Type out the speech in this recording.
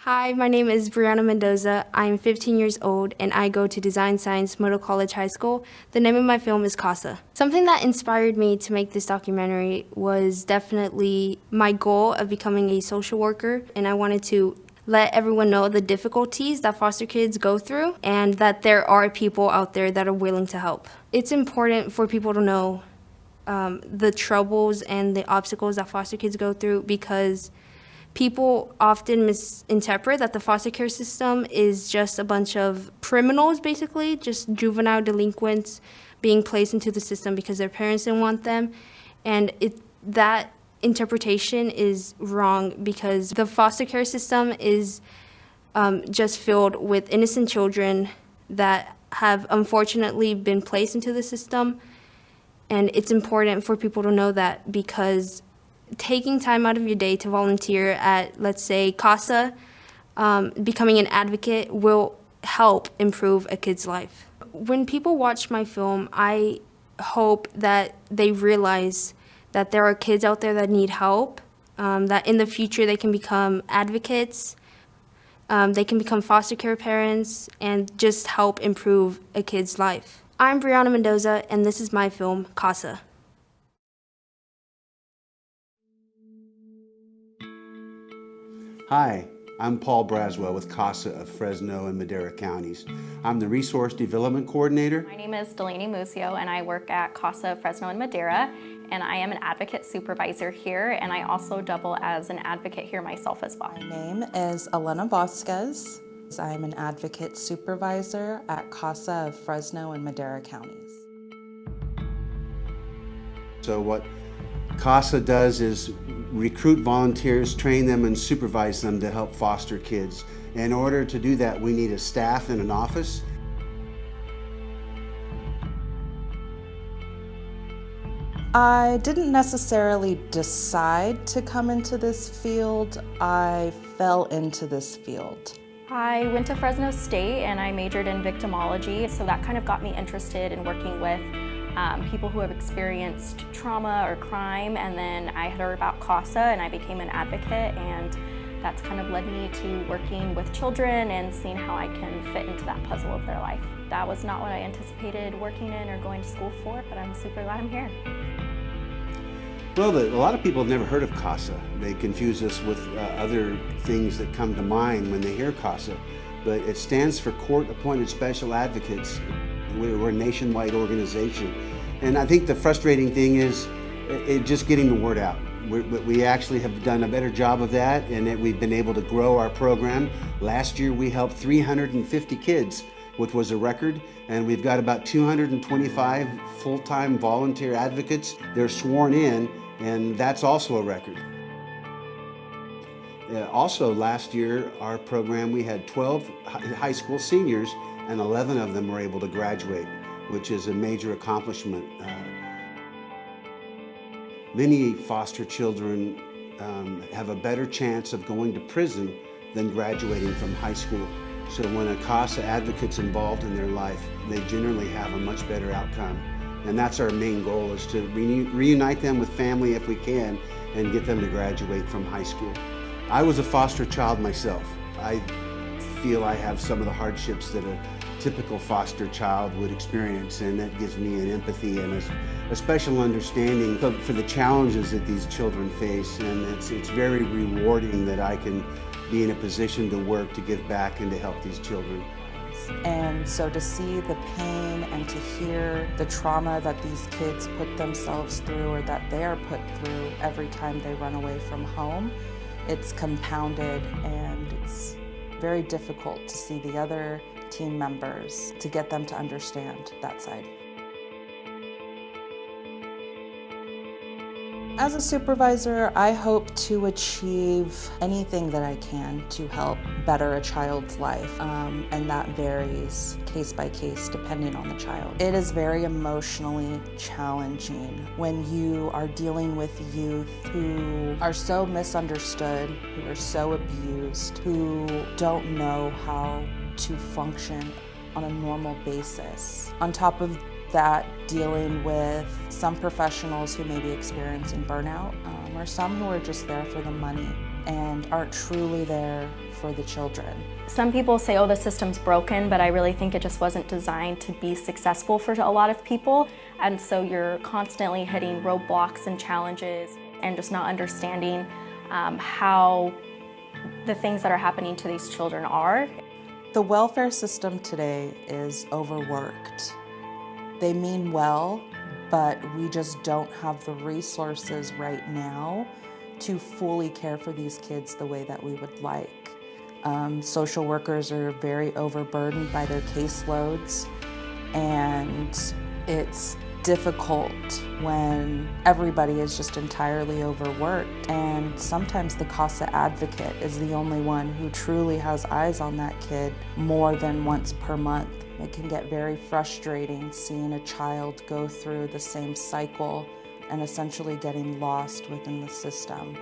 Hi, my name is Brianna Mendoza. I'm 15 years old and I go to Design Science Middle College High School. The name of my film is CASA. Something that inspired me to make this documentary was definitely my goal of becoming a social worker, and I wanted to let everyone know the difficulties that foster kids go through and that there are people out there that are willing to help. It's important for people to know the troubles and the obstacles that foster kids go through, because people often misinterpret that the foster care system is just a bunch of criminals, basically, just juvenile delinquents being placed into the system because their parents didn't want them. And that interpretation is wrong, because the foster care system is just filled with innocent children that have unfortunately been placed into the system. And it's important for people to know that, because taking time out of your day to volunteer at, let's say, CASA, becoming an advocate will help improve a kid's life. When people watch my film, I hope that they realize that there are kids out there that need help, that in the future they can become advocates, they can become foster care parents, and just help improve a kid's life. I'm Brianna Mendoza, and this is my film, CASA. Hi, I'm Paul Braswell with CASA of Fresno and Madera counties. I'm the Resource Development Coordinator. My name is Delaney Musio, and I work at CASA of Fresno and Madera, and I am an advocate supervisor here, and I also double as an advocate here myself as well. My name is Elena Vasquez. I'm an advocate supervisor at CASA of Fresno and Madera counties. So what CASA does is recruit volunteers, train them, and supervise them to help foster kids. In order to do that, we need a staff and an office. I didn't necessarily decide to come into this field. I fell into this field. I went to Fresno State and I majored in victimology, so that kind of got me interested in working with people who have experienced trauma or crime, and then I had heard about CASA and I became an advocate, and that's kind of led me to working with children and seeing how I can fit into that puzzle of their life. That was not what I anticipated working in or going to school for, but I'm super glad I'm here. Well, a lot of people have never heard of CASA. They confuse us with other things that come to mind when they hear CASA, but it stands for Court Appointed Special Advocates. We're a nationwide organization, and I think the frustrating thing is just getting the word out. We actually have done a better job of that, and we've been able to grow our program. Last year we helped 350 kids, which was a record, and we've got about 225 full-time volunteer advocates. They're sworn in, and that's also a record. Also last year, our program, we had 12 high school seniors, and 11 of them were able to graduate, which is a major accomplishment. Many foster children have a better chance of going to prison than graduating from high school. So when a CASA advocate's involved in their life, they generally have a much better outcome. And that's our main goal, is to reunite them with family if we can, and get them to graduate from high school. I was a foster child myself. I feel I have some of the hardships that a typical foster child would experience, and that gives me an empathy and a special understanding for the challenges that these children face, and it's very rewarding that I can be in a position to work to give back and to help these children. And so to see the pain and to hear the trauma that these kids put themselves through, or that they are put through every time they run away from home, it's compounded, and it's very difficult to see the other team members, to get them to understand that side. As a supervisor, I hope to achieve anything that I can to help better a child's life, and that varies case by case depending on the child. It is very emotionally challenging when you are dealing with youth who are so misunderstood, who are so abused, who don't know how to function on a normal basis. On top of that, dealing with some professionals who may be experiencing burnout, or some who are just there for the money. and aren't truly there for the children. Some people say, oh, the system's broken, but I really think it just wasn't designed to be successful for a lot of people. And so you're constantly hitting roadblocks and challenges and just not understanding how the things that are happening to these children are. The welfare system today is overworked. They mean well, but we just don't have the resources right now to fully care for these kids the way that we would like. Social workers are very overburdened by their caseloads, and it's difficult when everybody is just entirely overworked. And sometimes the CASA advocate is the only one who truly has eyes on that kid more than once per month. It can get very frustrating seeing a child go through the same cycle and essentially getting lost within the system.